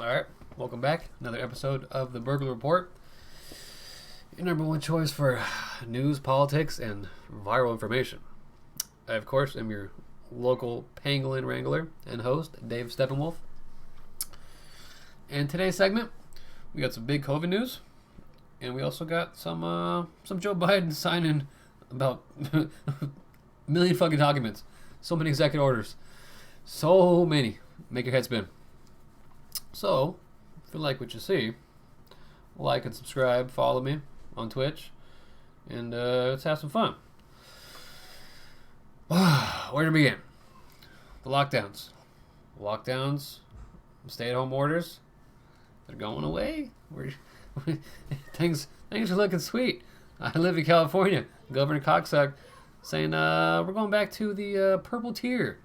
All right, welcome back. Another episode of the Burglar Report. Your number one choice for news, politics, and viral information. I, of course, am your local pangolin wrangler and host, Dave Steppenwolf. And today's segment, we got some big COVID news, and we also got some Joe Biden signing about a million fucking documents, so many executive orders, so many. Make your head spin. So, if you like what you see, like and subscribe, follow me on Twitch, and let's have some fun. Where to begin? The lockdowns. Stay-at-home orders. They're going away. Things are looking sweet. I live in California. Governor Coxsuck saying we're going back to the purple tier.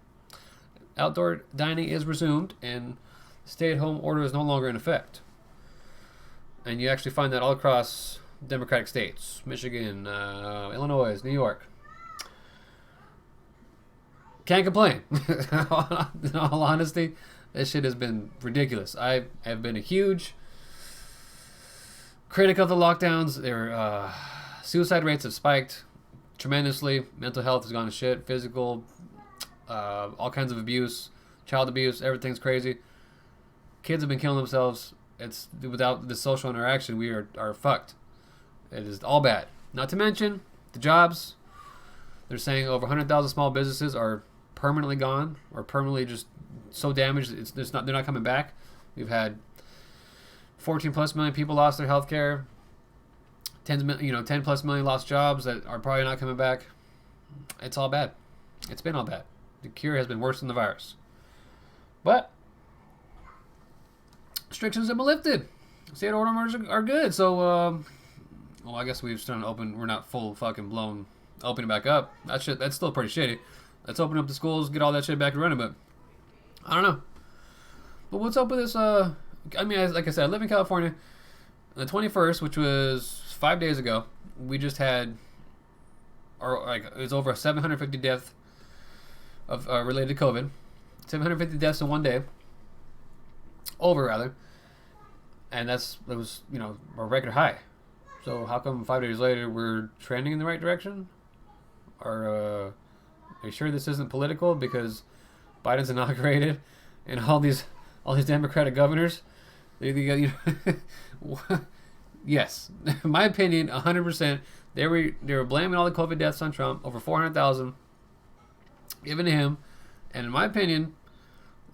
Outdoor dining is resumed, and stay-at-home order is no longer in effect. And you actually find that all across Democratic states. Michigan, Illinois, New York. Can't complain. In all honesty, this shit has been ridiculous. I have been a huge critic of the lockdowns. Their suicide rates have spiked tremendously. Mental health has gone to shit. Physical, all kinds of abuse, child abuse, everything's crazy. Kids have been killing themselves. It's without the social interaction, we are fucked. It is all bad. Not to mention the jobs. They're saying over 100,000 small businesses are permanently gone, or permanently just so damaged they're not coming back. We've had 14 plus million people lost their health care. 10 plus million lost jobs that are probably not coming back. It's all bad. It's been all bad. The cure has been worse than the virus. But restrictions have been lifted. State orders are good. So, I guess we've started to open. We're not full fucking blown opening back up. That's still pretty shitty. Let's open up the schools, get all that shit back running. But I don't know. But what's up with this? Like I said, I live in California. On the 21st, which was 5 days ago, we just had, it was over 750 deaths of related to COVID. 750 deaths in one day. And it was a record high. So how come 5 days later we're trending in the right direction? Are you sure this isn't political because Biden's inaugurated and all these Democratic governors? Yes, in my opinion, 100%. They were blaming all the COVID deaths on Trump, over 400,000 given to him, and in my opinion,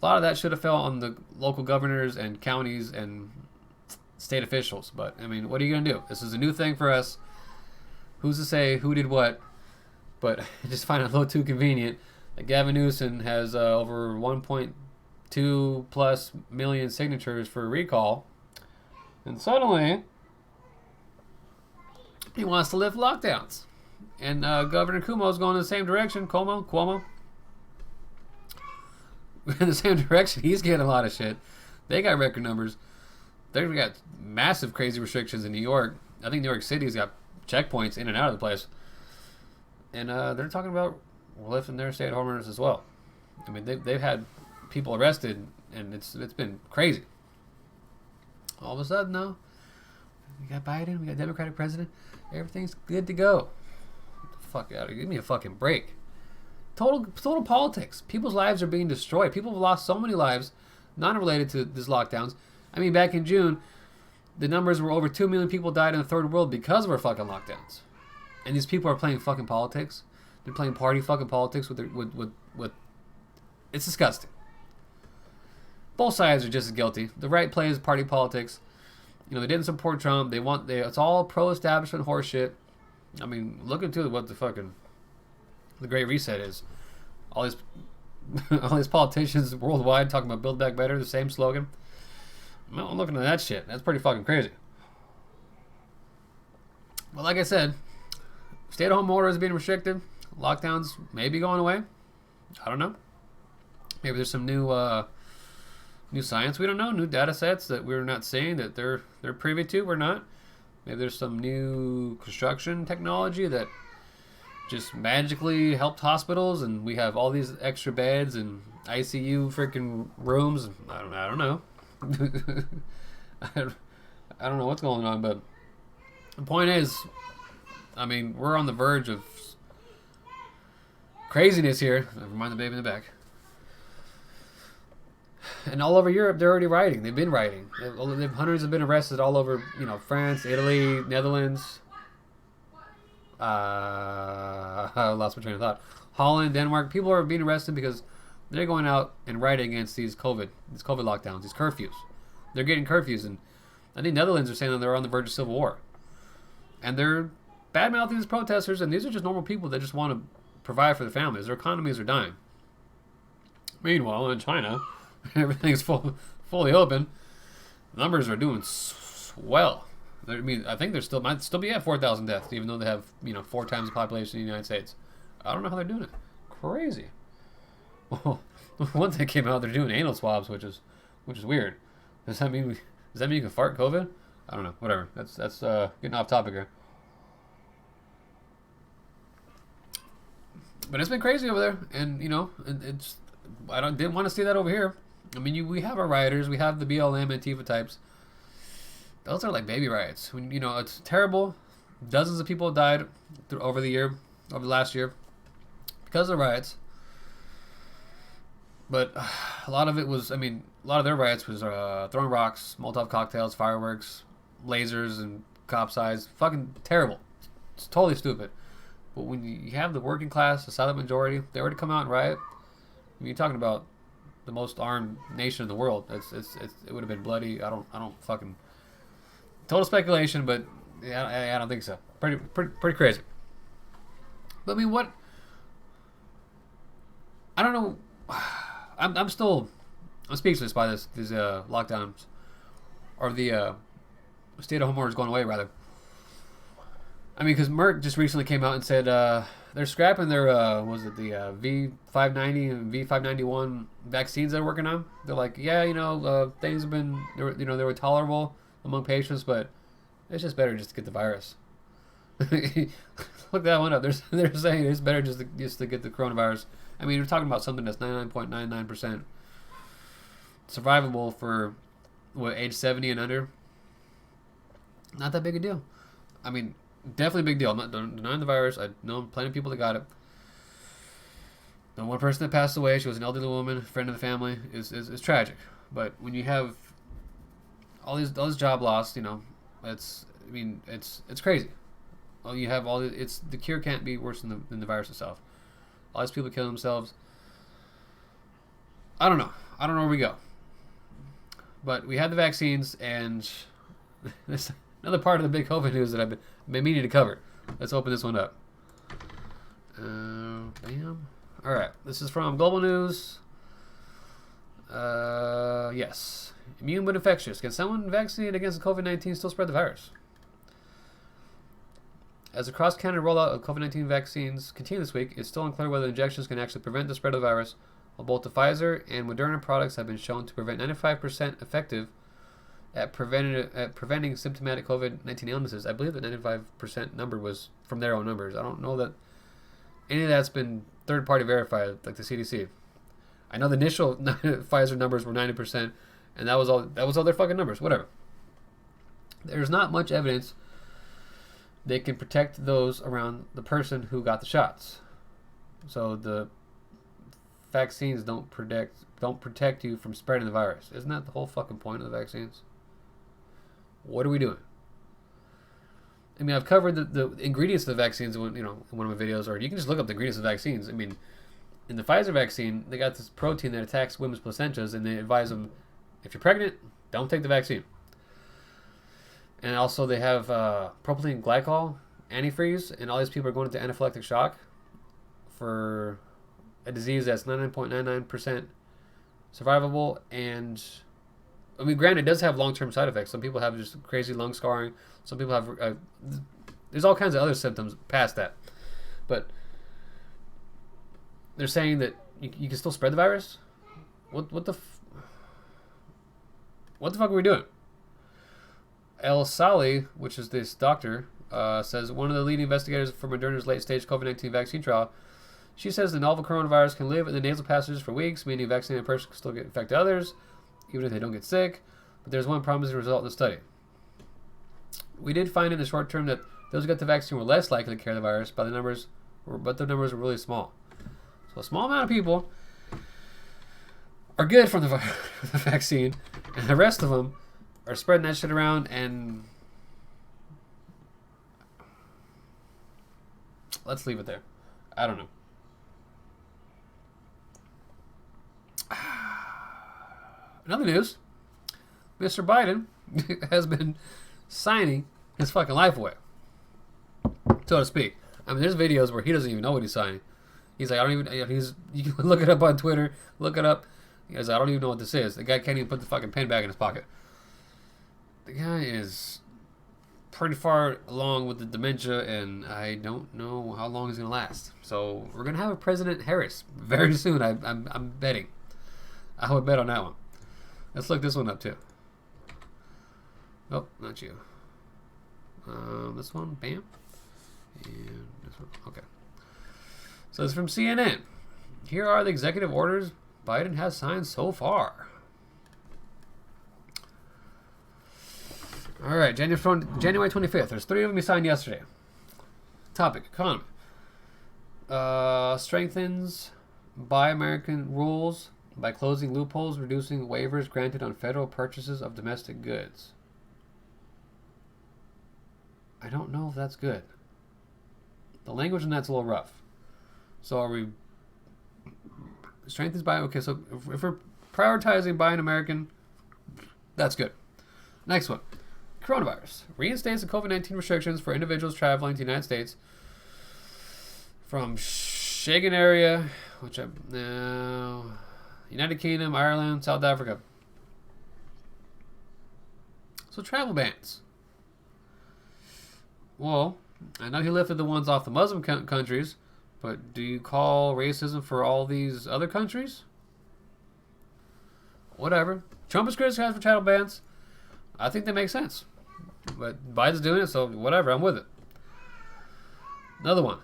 a lot of that should have fell on the local governors and counties and state officials. But I mean, what are you gonna do? This is a new thing for us. Who's to say who did what? But I just find it a little too convenient that Gavin Newsom has over 1.2 plus million signatures for a recall, and suddenly he wants to lift lockdowns. And Governor Cuomo's going in the same direction. Cuomo. In the same direction. He's getting a lot of shit. They got record numbers. They've got massive crazy restrictions in New York. I think New York City's got checkpoints in and out of the place. And they're talking about lifting their stay-at-home orders as well. I mean, they've had people arrested, and it's been crazy. All of a sudden, though, we got Biden, we got Democratic president. Everything's good to go. Get the fuck out of here. Give me a fucking break. Total politics. People's lives are being destroyed. People have lost so many lives, non-related to these lockdowns. I mean, back in June, the numbers were over 2 million people died in the third world because of our fucking lockdowns. And these people are playing fucking politics. They're playing party fucking politics with it's disgusting. Both sides are just as guilty. The right plays party politics. They didn't support Trump. It's all pro-establishment horseshit. I mean, look into what the Great Reset is. All these politicians worldwide talking about Build Back Better, the same slogan. I'm looking at that shit. That's pretty fucking crazy. Well, like I said, stay-at-home order is being restricted. Lockdowns may be going away. I don't know. Maybe there's some new science we don't know, new data sets that we're not seeing that they're privy to. We're not. Maybe there's some new construction technology that just magically helped hospitals, and we have all these extra beds and ICU freaking rooms. I don't know. I don't know what's going on, but the point is, I mean, we're on the verge of craziness here. Never mind the baby in the back. And all over Europe, they're already rioting. They've been rioting. Hundreds have been arrested all over, France, Italy, Netherlands. I lost my train of thought. Holland, Denmark. People are being arrested because they're going out and rioting against these COVID lockdowns, these curfews. They're getting curfews, and I think Netherlands are saying that they're on the verge of civil war. And they're bad-mouthing these protesters, and these are just normal people that just want to provide for their families. Their economies are dying. Meanwhile, in China, everything's fully open. Numbers are doing swell. I mean, I think they might still be at 4,000 deaths, even though they have 4 times the population of the United States. I don't know how they're doing it. Crazy. Well, once they came out, they're doing anal swabs, which is weird. Does that mean you can fart COVID? I don't know. Whatever. That's getting off topic here. But it's been crazy over there, and it's didn't want to see that over here. I mean, we have our rioters, we have the BLM Antifa types. Those are like baby riots. When it's terrible. Dozens of people died over the last year, because of riots. But a lot of it was, a lot of their riots was throwing rocks, Molotov cocktails, fireworks, lasers, and cop signs. Fucking terrible. It's totally stupid. But when you have the working class, the silent majority, they already come out and riot. I mean, you're talking about the most armed nation in the world. It would have been bloody. I don't fucking. Total speculation, but I don't think so. Pretty crazy. But I mean, what? I don't know. I'm speechless by these lockdowns, or the stay-at-home orders going away, rather. I mean, because Merck just recently came out and said they're scrapping their the V590 and V591 vaccines they're working on. They're like, things have been they were tolerable among patients, but it's just better just to get the virus. Look that one up. They're saying it's better just to get the coronavirus. I mean, we're talking about something that's 99.99% survivable for age 70 and under. Not that big a deal. I mean, definitely a big deal. I'm not denying the virus. I know plenty of people that got it. The one person that passed away, she was an elderly woman, friend of the family, is tragic. But when you have all this job loss, it's crazy. Well, you have the cure can't be worse than the virus itself. All these people kill themselves. I don't know where we go. But we had the vaccines, and this another part of the big COVID news that I've been meaning to cover. Let's open this one up. Bam. All right. This is from Global News. Yes. Immune but infectious. Can someone vaccinated against COVID-19 still spread the virus? As the cross-Canada rollout of COVID-19 vaccines continue this week, it's still unclear whether injections can actually prevent the spread of the virus, while both the Pfizer and Moderna products have been shown to prevent 95% effective at preventing symptomatic COVID-19 illnesses. I believe the 95% number was from their own numbers. I don't know that any of that's been third-party verified, like the CDC. I know the initial Pfizer numbers were 90%, and that was all their fucking numbers. Whatever. There's not much evidence they can protect those around the person who got the shots. So the vaccines don't protect you from spreading the virus. Isn't that the whole fucking point of the vaccines? What are we doing? I mean, I've covered the ingredients of the vaccines in one of my videos, or you can just look up the ingredients of the vaccines. I mean, in the Pfizer vaccine, they got this protein that attacks women's placentas, and they advise them, if you're pregnant, don't take the vaccine. And also they have propylene glycol antifreeze, and all these people are going into anaphylactic shock for a disease that's 99.99% survivable. And I mean, granted, it does have long-term side effects. Some people have just crazy lung scarring. Some people have there's all kinds of other symptoms past that. But they're saying that you can still spread the virus. What the fuck are we doing? El Sali, which is this doctor, says one of the leading investigators for Moderna's late-stage COVID-19 vaccine trial. She says the novel coronavirus can live in the nasal passages for weeks, meaning a vaccinated person can still infect others, even if they don't get sick. but there's one promising result in the study. We did find in the short term that those who got the vaccine were less likely to carry the virus, but the numbers were really small. So a small amount of people are good from the vaccine, and the rest of them are spreading that shit around. And let's leave it there. I don't know. Another news: Mr. Biden has been signing his fucking life away, so to speak. I mean, there's videos where he doesn't even know what he's signing. He's like, I don't even. You can look it up on Twitter. Look it up. He's like, I don't even know what this is. The guy can't even put the fucking pen back in his pocket. The guy is pretty far along with the dementia, and I don't know how long he's gonna last. So we're gonna have a President Harris very soon. I'm betting. I would bet on that one. Let's look this one up too. Oh, not you. This one, bam, and this one. Okay. So it's from CNN. Here are the executive orders Biden has signed so far. All right, January 25th. There's 3 of them he signed yesterday. Topic: economy. Strengthens Buy American rules by closing loopholes, reducing waivers granted on federal purchases of domestic goods. I don't know if that's good. The language in that's a little rough. So are we strengthens Buy? Okay, so if we're prioritizing buying American, that's good. Next one. Coronavirus. Reinstates the COVID-19 restrictions for individuals traveling to the United States from Schengen area, which United Kingdom, Ireland, South Africa. So travel bans. Well, I know he lifted the ones off the Muslim countries, but do you call racism for all these other countries? Whatever. Trump is criticized for travel bans. I think they make sense. But Biden's doing it, so whatever, I'm with it. Another one.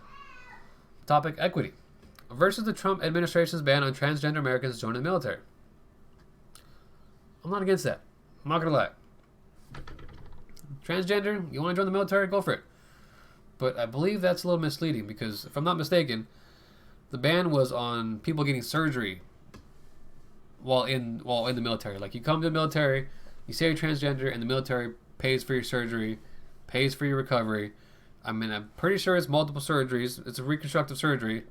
Topic: equity. Versus the Trump administration's ban on transgender Americans joining the military. I'm not against that. I'm not going to lie. Transgender, you want to join the military, go for it. But I believe that's a little misleading because, if I'm not mistaken, the ban was on people getting surgery while in the military. Like, you come to the military, you say you're transgender, and the military pays for your surgery, pays for your recovery. I mean, I'm pretty sure it's multiple surgeries. It's a reconstructive surgery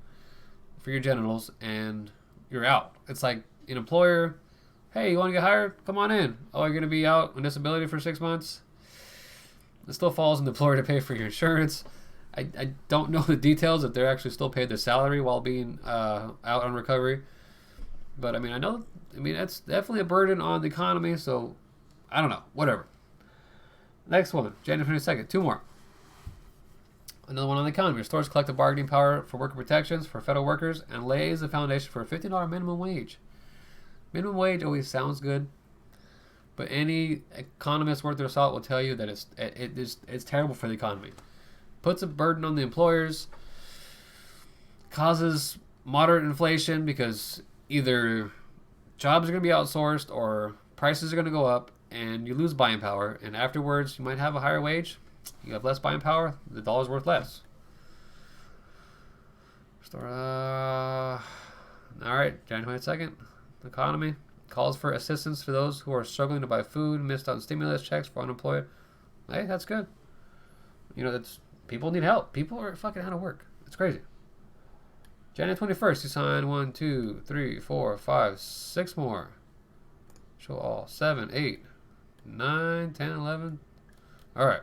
for your genitals, and you're out. It's like an employer, hey, you want to get hired? Come on in. Oh, you're going to be out on disability for 6 months? It still falls on the employer to pay for your insurance. I don't know the details if they're actually still paid their salary while being out on recovery. But, I mean, that's definitely a burden on the economy, so I don't know. Whatever. Next one, January 22nd. 2 more. Another one on the economy. Restores collective bargaining power for worker protections for federal workers and lays the foundation for a $15 minimum wage. Minimum wage always sounds good, but any economist worth their salt will tell you that it's terrible for the economy. Puts a burden on the employers, causes moderate inflation because either jobs are going to be outsourced or prices are going to go up and you lose buying power, and afterwards you might have a higher wage. You have less buying power, the dollar's worth less. All right, January 2nd, economy calls for assistance for those who are struggling to buy food, missed on stimulus checks for unemployed. Hey, that's good. You know, people need help. People are fucking out of work. It's crazy. January 21st, you sign 1, 2, 3, 4, 5, 6 more. Show all. 7, 8, 9, 10, 11. All right.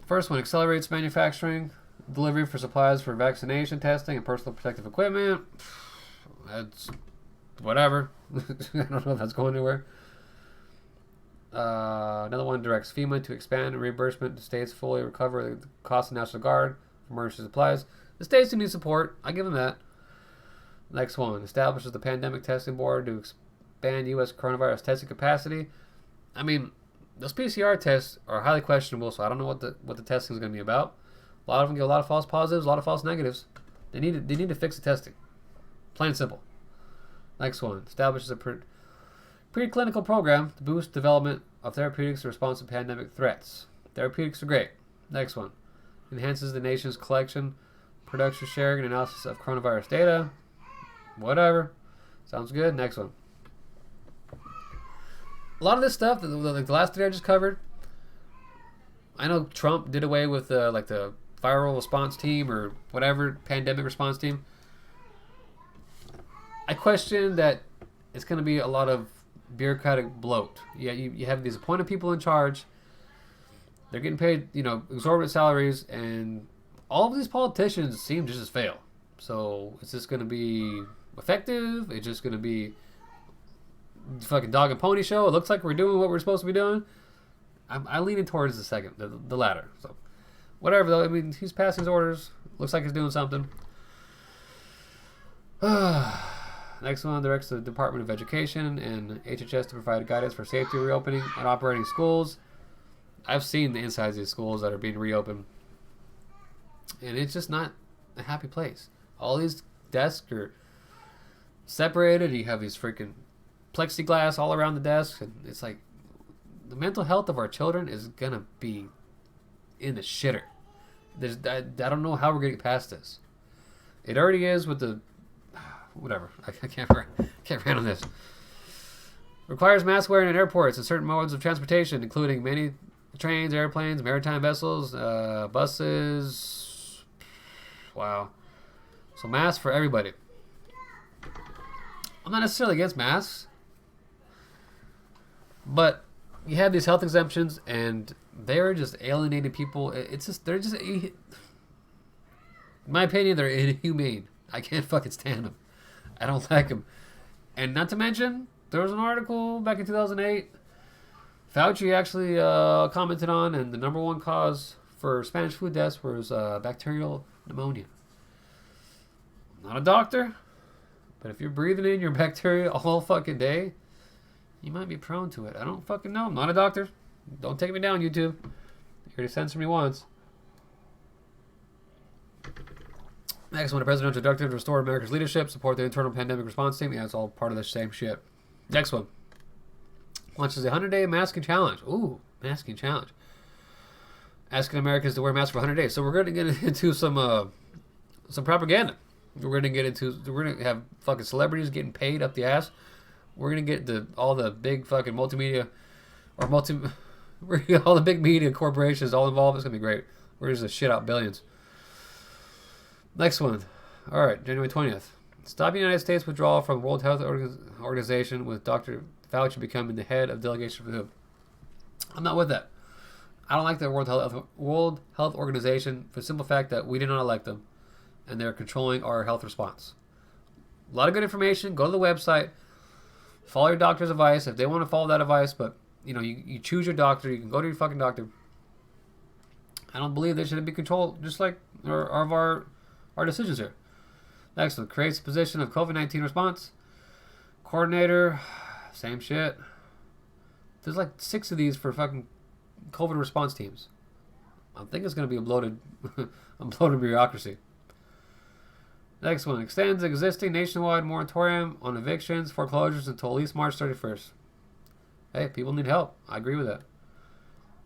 First one, accelerates manufacturing, delivery for supplies for vaccination testing and personal protective equipment. That's whatever. I don't know if that's going anywhere. Another one directs FEMA to expand reimbursement to states fully recover the cost of National Guard for emergency supplies. The states do need support. I give them that. Next one, establishes the Pandemic Testing Board to expand U.S. coronavirus testing capacity. I mean, those PCR tests are highly questionable, so I don't know what the testing is going to be about. A lot of them get a lot of false positives, a lot of false negatives. They need to fix the testing. Plain and simple. Next one. Establishes a preclinical program to boost development of therapeutics in response to pandemic threats. Therapeutics are great. Next one. Enhances the nation's collection, production, sharing, and analysis of coronavirus data. Whatever. Sounds good. Next one. A lot of this stuff, like the last three I just covered, I know Trump did away with like the viral response team or whatever, pandemic response team. I question that it's going to be a lot of bureaucratic bloat. Yeah, you have these appointed people in charge. They're getting paid, exorbitant salaries, and all of these politicians seem to just fail. So is this going to be effective? It's just going to be fucking dog and pony show. It looks like we're doing what we're supposed to be doing. I'm leaning towards the second, the latter. So whatever though. I mean, he's passing his orders. Looks like he's doing something. Next one directs the Department of Education and HHS to provide guidance for safety reopening and operating schools. I've seen the insides of these schools that are being reopened, and it's just not a happy place. All these desks are separated. You have these freaking plexiglass all around the desks, and it's like the mental health of our children is gonna be in the shitter. I don't know how we're gonna get past this. It already is with the whatever. I can't rant on this. Requires mask wearing in airports and certain modes of transportation, including many trains, airplanes, maritime vessels, buses. Wow. So masks for everybody. I'm not necessarily against masks, but you have these health exemptions, and they're just alienating people. They're just, in my opinion, they're inhumane. I can't fucking stand them. I don't like them. And not to mention, there was an article back in 2008 Fauci actually commented on, and the number one cause for Spanish flu deaths was bacterial pneumonia. I'm not a doctor, but if you're breathing in your bacteria all fucking day, you might be prone to it. I don't fucking know. I'm not a doctor. Don't take me down, YouTube. You already censored me once. Next one, a presidential directive to restore America's leadership, support the internal pandemic response team. Yeah, it's all part of the same shit. Next one. Launches a 100-day masking challenge. Ooh, masking challenge. Asking Americans to wear masks for 100 days. So we're going to get into some propaganda. We're going to have fucking celebrities getting paid up the ass. We're going to get all the big fucking multimedia, or we're gonna get all the big media corporations all involved. It's going to be great. We're just going to shit out billions. Next one. All right, January 20th. Stop the United States withdrawal from World Health Organization with Dr. Fauci becoming the head of delegation for the WHO. I'm not with that. I don't like the World Health Organization for the simple fact that we did not elect them, and they're controlling our health response. A lot of good information. Go to the website. Follow your doctor's advice if they want to follow that advice, but you choose your doctor. You can go to your fucking doctor. I don't believe they should be controlled just like our decisions here. Next one, creates a position of COVID-19 response coordinator. Same shit. There's like 6 of these for fucking COVID response teams. I think it's going to be a bloated bureaucracy. Next one, extends existing nationwide moratorium on evictions, foreclosures until at least March 31st. Hey, people need help. I agree with that.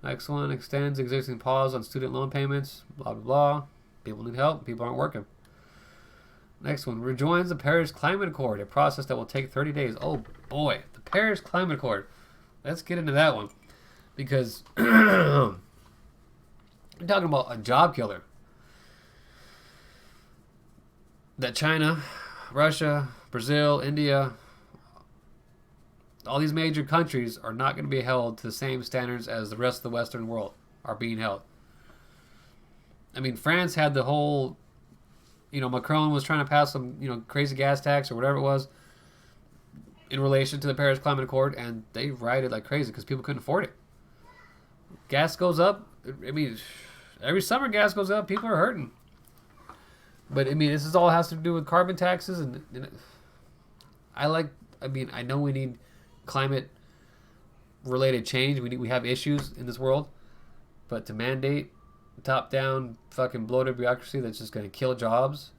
Next one, extends existing pause on student loan payments. Blah, blah, blah. People need help. People aren't working. Next one, rejoins the Paris Climate Accord, a process that will take 30 days. Oh, boy. The Paris Climate Accord. Let's get into that one. Because you're talking about a job killer. That China, Russia, Brazil, India, all these major countries are not going to be held to the same standards as the rest of the Western world are being held. I mean, France had the whole, Macron was trying to pass some, crazy gas tax or whatever it was in relation to the Paris Climate Accord, and they rioted like crazy because people couldn't afford it. Gas goes up. I mean, every summer gas goes up. People are hurting. But, I mean, this all has to do with carbon taxes. And I know we need climate-related change. We have issues in this world. But to mandate top-down fucking bloated bureaucracy that's just going to kill jobs,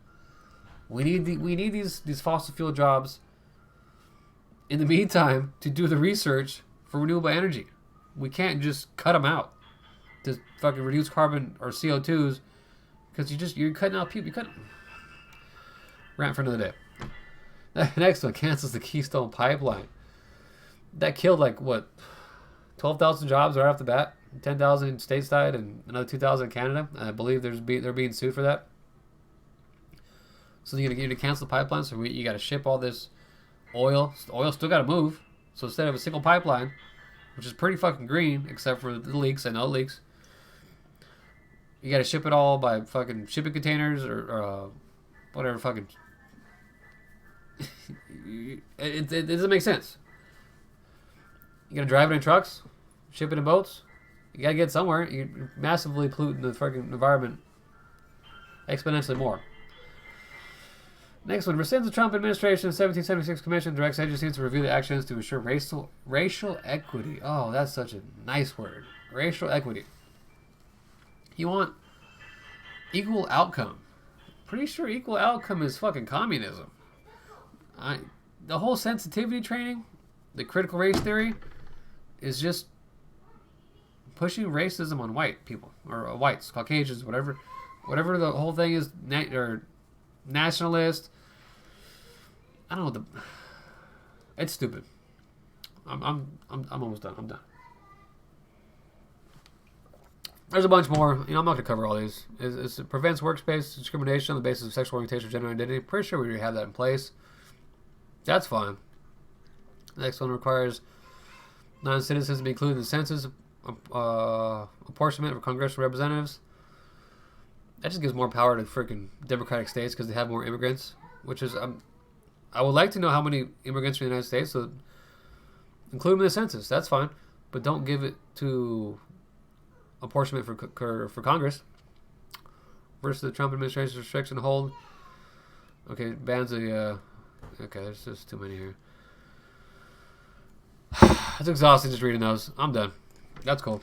we need these fossil fuel jobs in the meantime to do the research for renewable energy. We can't just cut them out to fucking reduce carbon or CO2s because you're cutting out people. You cut rant for another day. The next one cancels the Keystone Pipeline. That killed like what 12,000 jobs right off the bat, 10,000 stateside, and another 2,000 in Canada. And I believe they're being sued for that. So you're gonna cancel the pipeline. So you got to ship all this oil. Oil still got to move. So instead of a single pipeline, which is pretty fucking green, except for the leaks, I know leaks. You got to ship it all by fucking shipping containers or whatever fucking. it doesn't make sense. You got to drive it in trucks, ship it in boats. You got to get somewhere. You're massively polluting the fucking environment exponentially more. Next one, rescinds the Trump administration 1776 commission, directs agencies to review the actions to ensure racial equity. Oh, that's such a nice word. Racial equity. You want equal outcome. Pretty sure equal outcome is fucking communism. The whole sensitivity training, the critical race theory, is just pushing racism on white people or whites, Caucasians, whatever the whole thing is, or nationalist. I don't know it's stupid. I'm almost done. I'm done. There's a bunch more. I'm not going to cover all these. It prevents workspace discrimination on the basis of sexual orientation or gender identity. Pretty sure we already have that in place. That's fine. The next one requires non-citizens to be included in the census apportionment of congressional representatives. That just gives more power to freaking Democratic states because they have more immigrants, which is... I would like to know how many immigrants are in the United States, so include them in the census. That's fine. But don't give it to apportionment for Congress. Versus the Trump administration's restriction hold. Okay, bans the... okay, there's just too many here. It's exhausting just reading those. I'm done. That's cool.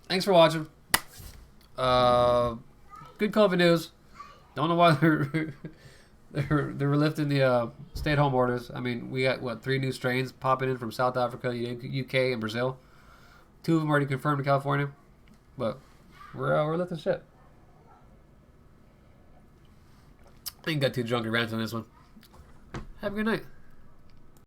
Thanks for watching. Good COVID news. Don't know why they're lifting the stay-at-home orders. I mean, we got 3 new strains popping in from South Africa, UK, and Brazil. 2 of them already confirmed in California, but we're lifting shit. I ain't got too drunk to rant on this one. Have a good night.